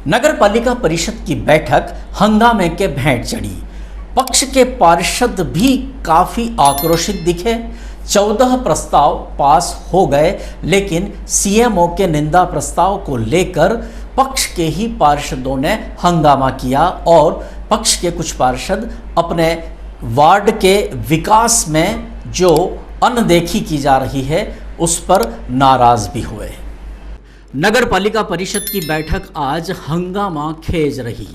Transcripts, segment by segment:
नगर पालिका परिषद की बैठक हंगामे के भेंट चढ़ी। पक्ष के पार्षद भी काफी आक्रोशित दिखे। 14 प्रस्ताव पास हो गए, लेकिन सीएमओ के निंदा प्रस्ताव को लेकर पक्ष के ही पार्षदों ने हंगामा किया और पक्ष के कुछ पार्षद अपने वार्ड के विकास में जो अनदेखी की जा रही है उस पर नाराज भी हुए। नगर पालिका परिषद की बैठक आज हंगामा खेज रही।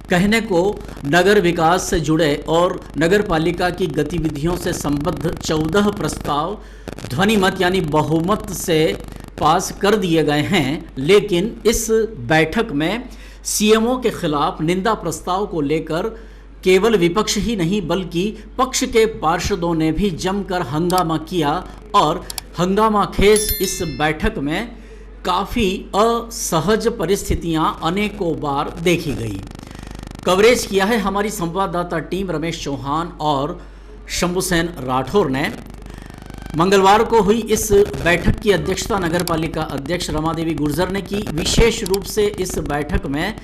कहने को नगर विकास से जुड़े और नगर पालिका की गतिविधियों से संबद्ध 14 प्रस्ताव ध्वनिमत यानी बहुमत से पास कर दिए गए हैं, लेकिन इस बैठक में सीएमओ के खिलाफ निंदा प्रस्ताव को लेकर केवल विपक्ष ही नहीं बल्कि पक्ष के पार्षदों ने भी जमकर हंगामा किया और हंगामा खेज इस बैठक में काफ़ी असहज परिस्थितियां अनेकों बार देखी गई। कवरेज किया है हमारी संवाददाता टीम रमेश चौहान और शंभुसेन राठौर ने। मंगलवार को हुई इस बैठक की अध्यक्षता नगर पालिका अध्यक्ष रमा देवी गुर्जर ने की। विशेष रूप से इस बैठक में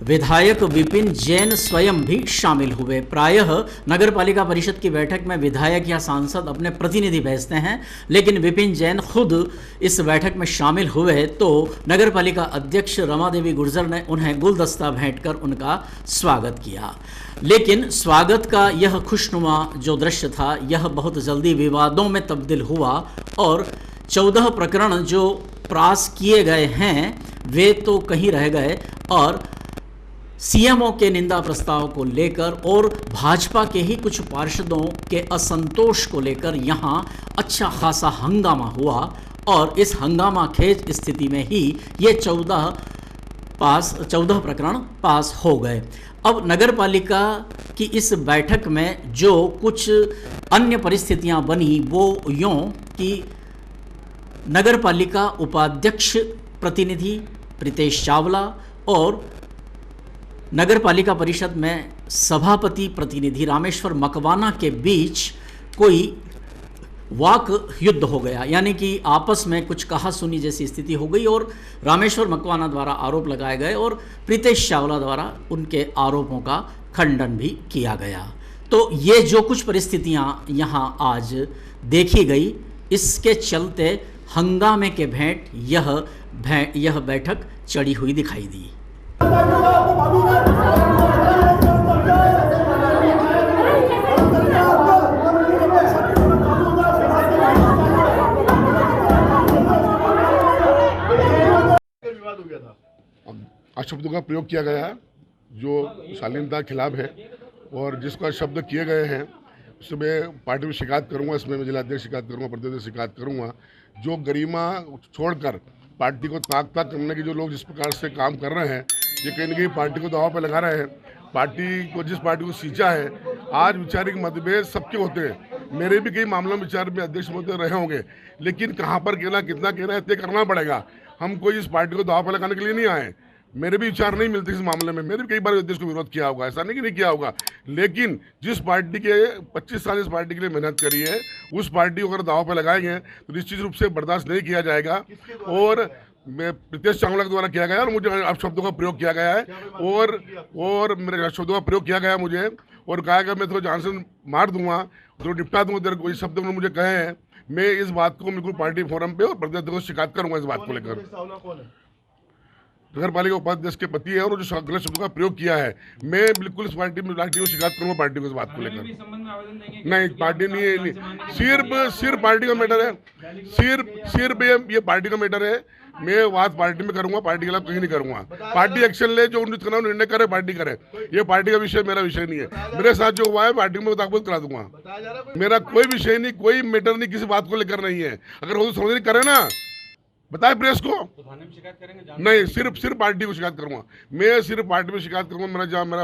विधायक विपिन जैन स्वयं भी शामिल हुए। प्रायः नगर पालिका परिषद की बैठक में विधायक या सांसद अपने प्रतिनिधि भेजते हैं, लेकिन विपिन जैन खुद इस बैठक में शामिल हुए तो नगर पालिका अध्यक्ष रमा देवी गुर्जर ने उन्हें गुलदस्ता भेंट कर उनका स्वागत किया। लेकिन स्वागत का यह खुशनुमा जो दृश्य था यह बहुत जल्दी विवादों में तब्दील हुआ और 14 प्रकरण जो पास किए गए हैं वे तो कहीं रह गए और सीएमओ के निंदा प्रस्ताव को लेकर और भाजपा के ही कुछ पार्षदों के असंतोष को लेकर यहां अच्छा खासा हंगामा हुआ और इस हंगामा खेज स्थिति में ही ये 14 प्रकरण पास हो गए। अब नगर पालिका की इस बैठक में जो कुछ अन्य परिस्थितियां बनी वो यूं कि नगर पालिका उपाध्यक्ष प्रतिनिधि प्रीतेश चावला और नगर पालिका परिषद में सभापति प्रतिनिधि रामेश्वर मकवाना के बीच कोई वाक युद्ध हो गया, यानी कि आपस में कुछ कहा सुनी जैसी स्थिति हो गई और रामेश्वर मकवाना द्वारा आरोप लगाए गए और प्रीतेश चावला द्वारा उनके आरोपों का खंडन भी किया गया। तो ये जो कुछ परिस्थितियां यहां आज देखी गई इसके चलते हंगामे के भेंट यह बैठक चढ़ी हुई दिखाई दी। शब्दों का प्रयोग किया गया है जो शालीनता के खिलाफ है और जिसका शब्द किए गए हैं उसमें मैं पार्टी में शिकायत करूंगा। इसमें मैं जिलाध्यक्ष शिकायत करूंगा, प्रदेश शिकायत करूंगा। जो गरिमा छोड़कर पार्टी को ताक करने के जो लोग जिस प्रकार से काम कर रहे हैं ये कहीं ना कहीं पार्टी को दबाव पर लगा रहे हैं। पार्टी को जिस पार्टी को सींचा है, आज वैचारिक मतभेद सबके होते हैं। मेरे भी कई मामलों में विचार में अध्यक्ष महोदय रहे होंगे, लेकिन कहाँ पर कहना कितना कहना है तय करना पड़ेगा। हम कोई इस पार्टी को दबाव पर लगाने के लिए नहीं आए। मेरे भी विचार नहीं मिलते इस मामले में। मैंने भी कई बार अध्यक्ष को विरोध किया होगा, ऐसा नहीं कि नहीं किया होगा, लेकिन जिस पार्टी के 25 साल इस पार्टी के लिए मेहनत करी है उस पार्टी को अगर दाव पर लगाएंगे तो निश्चित रूप से बर्दाश्त नहीं किया जाएगा। और प्रीतेश चावला के द्वारा किया गया और मुझे अपशब्दों का प्रयोग किया गया है और मेरे शब्दों का प्रयोग किया गया मुझे और कहा गया मैं तो जान से मार दूंगा, तो निपटा दूंगा तेरे को। इस शब्द में मुझे कहे हैं। मैं इस बात को बिल्कुल पार्टी फोरम पे और प्रदेश को शिकायत करूंगा इस बात को लेकर। नगर पालिका उपाध्यक्ष के पति है और जो गलत शब्दों का प्रयोग किया है मैं बिल्कुल इस पार्टी में शिकायत करूंगा पार्टी को इस बात को लेकर। नहीं, पार्टी नहीं, सिर्फ पार्टी का मैटर है, सिर्फ ये पार्टी का मैटर है। मैं बात पार्टी में करूंगा, पार्टी के खिलाफ कहीं नहीं करूंगा। पार्टी एक्शन ले, जो निर्णय करे पार्टी करे, ये पार्टी का विषय मेरा विषय नहीं है। मेरे साथ जो हुआ है पार्टी में ताकत करा दूंगा। मेरा कोई विषय नहीं, कोई मैटर नहीं, किसी बात को लेकर नहीं है। अगर वो समझ नहीं करे ना बताए प्रेस को, तो थाने में शिकायत करेंगे। नहीं, सिर्फ पार्टी को शिकायत करूंगा। मैं सिर्फ पार्टी में शिकायत करूंगा।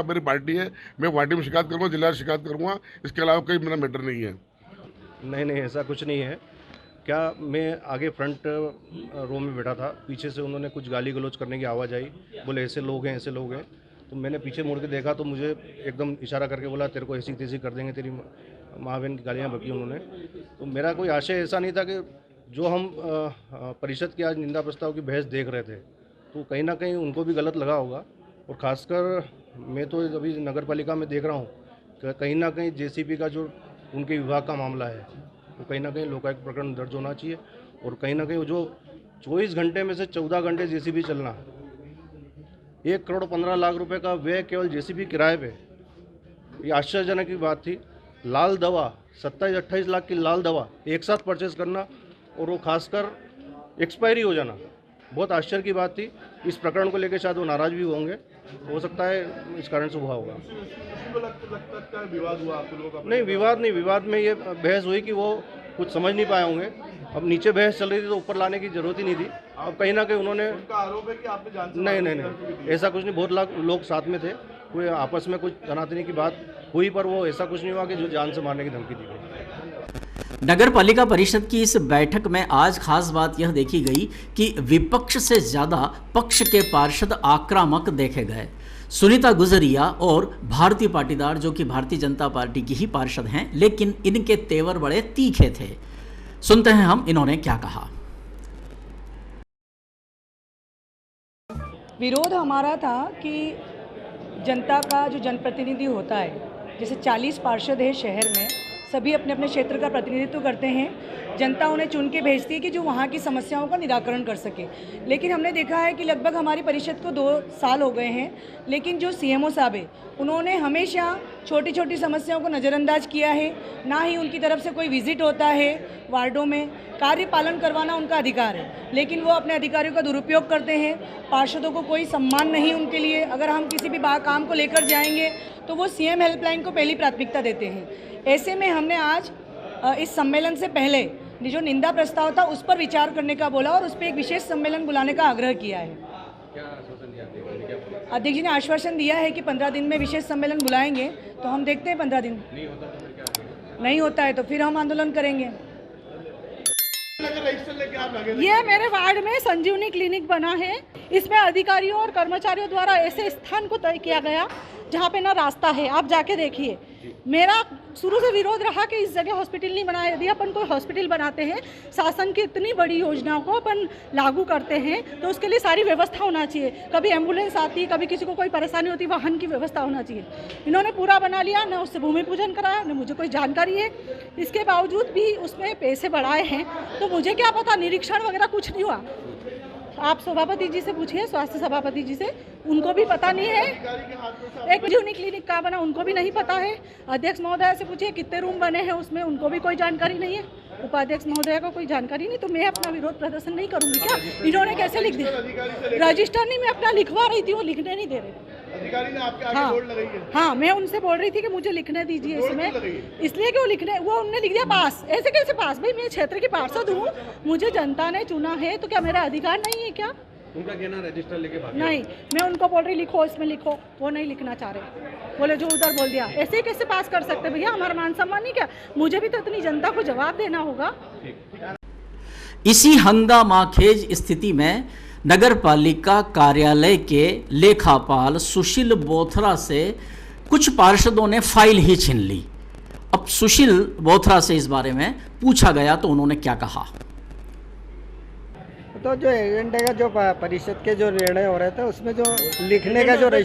मेरी पार्टी है, मैं पार्टी में शिकायत करूंगा, जिला शिकायत करूंगा। इसके अलावा कोई मेरा मैटर नहीं है। नहीं, ऐसा कुछ नहीं है। क्या मैं आगे फ्रंट रो में बैठा था, पीछे से उन्होंने कुछ गाली गलौज करने की आवाज़ आई, बोले ऐसे लोग हैं, ऐसे लोग हैं। तो मैंने पीछे मुड़ के देखा तो मुझे एकदम इशारा करके बोला तेरे को ऐसी तैसी कर देंगे, तेरी माँ बहन की गालियाँ बकी उन्होंने। तो मेरा कोई आशय ऐसा नहीं था कि जो हम परिषद के आज निंदा प्रस्ताव की बहस देख रहे थे तो कहीं ना कहीं उनको भी गलत लगा होगा। और ख़ासकर मैं तो अभी नगर पालिका में देख रहा हूँ कि कहीं ना कहीं जेसीबी का जो उनके विभाग का मामला है वो कहीं ना कहीं लोकायुक्त प्रकरण दर्ज होना चाहिए। और कहीं ना कहीं वो जो 24 घंटे में से 14 घंटे जेसीबी चलना, 1,15,00,000 रुपए का व्यय केवल जेसीबी किराए पे, ये आश्चर्यजनक की बात थी। लाल दवा 27-28 लाख की लाल दवा एक साथ परचेज करना और वो खासकर एक्सपायरी हो जाना, बहुत आश्चर्य की बात थी। इस प्रकरण को लेकर शायद वो नाराज भी होंगे, हो सकता है इस कारण से हुआ होगा। विवाद हुआ आप लोगों का? नहीं, विवाद में ये बहस हुई कि वो कुछ समझ नहीं पाए होंगे। अब नीचे बहस चल रही थी तो ऊपर लाने की जरूरत ही नहीं थी। अब कहीं ना कहीं उन्होंने, उनका आरोप है कि आपने जान से नहीं, ऐसा कुछ नहीं। बहुत लोग साथ में थे, कोई आपस में कुछ तनातनी की बात हुई, पर वो ऐसा कुछ नहीं हुआ कि जो जान से मारने की धमकी दी गई। नगर पालिका परिषद की इस बैठक में आज खास बात यह देखी गई कि विपक्ष से ज्यादा पक्ष के पार्षद आक्रामक देखे गए। सुनीता गुजरिया और भारती पाटीदार, जो कि भारतीय जनता पार्टी की ही पार्षद हैं, लेकिन इनके तेवर बड़े तीखे थे। सुनते हैं हम इन्होंने क्या कहा। विरोध हमारा था कि जनता का जो जनप्रतिनिधि होता है, जैसे 40 पार्षद है शहर में, सभी अपने अपने क्षेत्र का प्रतिनिधित्व करते हैं। जनता उन्हें चुन के भेजती है कि जो वहाँ की समस्याओं का निराकरण कर सके। लेकिन हमने देखा है कि लगभग हमारी परिषद को 2 साल हो गए हैं, लेकिन जो सीएमओ साहब है उन्होंने हमेशा छोटी छोटी समस्याओं को नज़रअंदाज किया है। ना ही उनकी तरफ से कोई विजिट होता है वार्डों में। कार्य पालन करवाना उनका अधिकार है, लेकिन वो अपने अधिकारियों का दुरुपयोग करते हैं। पार्षदों को कोई सम्मान नहीं उनके लिए। अगर हम किसी भी काम को लेकर जाएंगे तो वो सीएम हेल्पलाइन को पहली प्राथमिकता देते हैं। ऐसे में हमने आज इस सम्मेलन से पहले जो निंदा प्रस्ताव था उस पर विचार करने का बोला और उस पर एक विशेष सम्मेलन बुलाने का आग्रह किया है। अध्यक्ष जी ने आश्वासन दिया है कि 15 दिन में विशेष सम्मेलन बुलाएंगे, तो हम देखते हैं 15 दिन नहीं होता है तो फिर हम आंदोलन करेंगे। ये मेरे वार्ड में संजीवनी क्लिनिक बना है। इसमें अधिकारियों और कर्मचारियों द्वारा ऐसे स्थान को तय किया गया जहाँ पे ना रास्ता है। आप जाके देखिए। मेरा शुरू से विरोध रहा कि इस जगह हॉस्पिटल नहीं बनाया। यदि अपन कोई हॉस्पिटल बनाते हैं, शासन की इतनी बड़ी योजनाओं को अपन लागू करते हैं, तो उसके लिए सारी व्यवस्था होना चाहिए। कभी एम्बुलेंस आती, कभी किसी को कोई परेशानी होती, वाहन की व्यवस्था होना चाहिए। इन्होंने पूरा बना लिया, न उससे भूमि पूजन कराया, न मुझे कोई जानकारी है। इसके बावजूद भी उसमें पैसे बढ़ाए हैं, तो मुझे क्या पता, निरीक्षण वगैरह कुछ नहीं हुआ। आप सभापति जी से पूछिए, स्वास्थ्य सभापति जी से, उनको भी पता नहीं है। एक जीवनी क्लिनिक का बना, उनको भी नहीं पता है। अध्यक्ष महोदय से पूछिए कितने रूम बने हैं उसमें, उनको भी कोई जानकारी नहीं है। उपाध्यक्ष महोदय को कोई जानकारी नहीं। तो मैं अपना विरोध प्रदर्शन नहीं करूंगी क्या? इन्होंने कैसे लिख दिया? रजिस्टर नहीं, मैं अपना लिखवा रही थी, वो लिखने नहीं दे रहे। अधिकारी ने आपके आगे बोर्ड लगाई है? हाँ, मैं उनसे बोल रही थी कि मुझे लिखने दीजिए इसमें, इसलिए कि वो उनने लिख दिया पास। ऐसे कैसे पास? भाई मैं क्षेत्र की पार्षद हूँ, मुझे जनता ने चुना है, तो क्या मेरा अधिकार नहीं है क्या? उनका कहना रजिस्टर लेके भाग नहीं, मैं उनको बोल रही लिखो, इसमें लिखो, वो नहीं लिखना चाह रहे। बोले जो उधर बोल दिया। ऐसे ही कैसे पास कर सकते भैया? हमारा मान सम्मान नहीं क्या? मुझे भी तो इतनी जनता को जवाब देना होगा। इसी हंगामाखेज स्थिति में नगर पालिका कार्यालय के लेखापाल सुशील बोथरा से कुछ पार्षदों ने फाइल ही छीन ली। अब सुशील बोथरा से इस बारे में पूछा गया तो उन्होंने क्या कहा। तो जो एजेंडे का जो परिषद के जो निर्णय हो रहे थे उसमें जो लिखने का जो क्या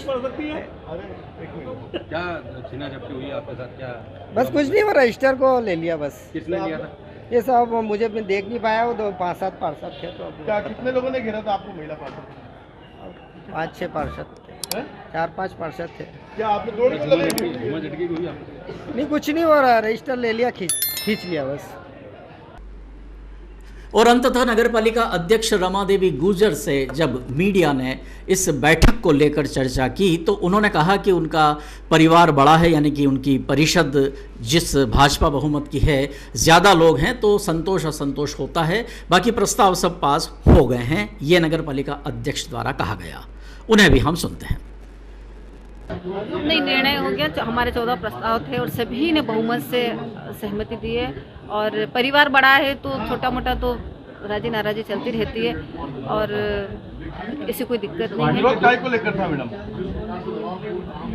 छीना झपटी हुई आपके साथ? क्या बस कुछ नहीं, वो रजिस्टर को ले लिया बस। किसने लिया था? ये सब मुझे मैं देख नहीं पाया। वो 5-7 पार्षद थे। तो क्या कितने लोगों ने घेरा था आपको? महिला पार्षद? 5-6 पार्षद थे, 4-5 पार्षद थे। क्या आपने दौड़ क्यों लगाई? नहीं, कुछ नहीं हो रहा, रजिस्टर ले लिया, खींच लिया बस। और अंततः नगरपालिका अध्यक्ष रमा देवी गुर्जर से जब मीडिया ने इस बैठक को लेकर चर्चा की तो उन्होंने कहा कि उनका परिवार बड़ा है, यानी कि उनकी परिषद जिस भाजपा बहुमत की है, ज़्यादा लोग हैं तो संतोष असंतोष होता है। बाकी प्रस्ताव सब पास हो गए हैं, ये नगरपालिका अध्यक्ष द्वारा कहा गया। उन्हें भी हम सुनते हैं। नहीं, निर्णय हो गया। हमारे 14 प्रस्ताव थे और सभी ने बहुमत से सहमति दी है। और परिवार बड़ा है तो छोटा मोटा तो राजी नाराजी चलती रहती है और ऐसी कोई दिक्कत नहीं है। विरोध काय को लेकर था मैडम?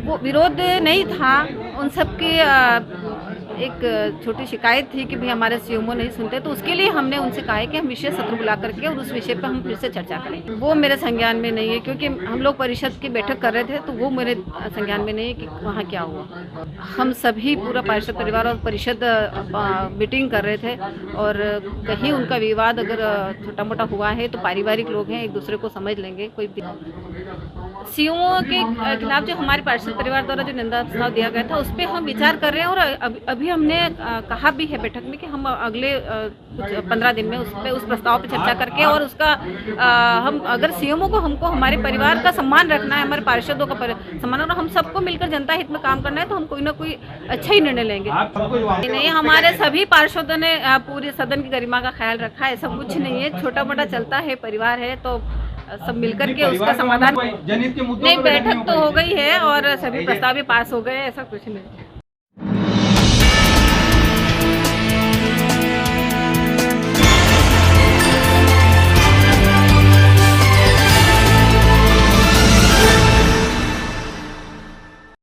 वो विरोध नहीं था, उन सब के एक छोटी शिकायत थी कि भाई हमारे सीएमओ नहीं सुनते, तो उसके लिए हमने उनसे कहा है कि हम विशेष सत्र बुला करके और उस विषय पर हम फिर से चर्चा करें। वो मेरे संज्ञान में नहीं है, क्योंकि हम लोग परिषद की बैठक कर रहे थे, तो वो मेरे संज्ञान में नहीं है कि वहाँ क्या हुआ। हम सभी पूरा पार्षद परिवार और परिषद मीटिंग कर रहे थे, और कहीं उनका विवाद अगर छोटा मोटा हुआ है तो पारिवारिक लोग हैं, एक दूसरे को समझ लेंगे। कोई सीएमओ के खिलाफ जो हमारे पार्षद परिवार द्वारा जो निंदा प्रस्ताव दिया गया था, उस पर हम विचार कर रहे हैं, और अभी हमने कहा भी है बैठक में कि हम अगले कुछ 15 दिन में उस प्रस्ताव पर चर्चा करके, और उसका हम अगर सीएमओ को हमको हमारे परिवार का सम्मान रखना है, हमारे पार्षदों का सम्मान, और हम सबको मिलकर जनता हित में काम करना है, तो हम कोई ना कोई अच्छा ही निर्णय लेंगे। नहीं, हमारे सभी पार्षदों ने पूरे सदन की गरिमा का ख्याल रखा है, ऐसा कुछ नहीं है। छोटा मोटा चलता है, परिवार है, तो सब मिलकर के उसका समाधान। नहीं, बैठक तो हो गई है और सभी प्रस्ताव भी पास हो गए, ऐसा कुछ नहीं।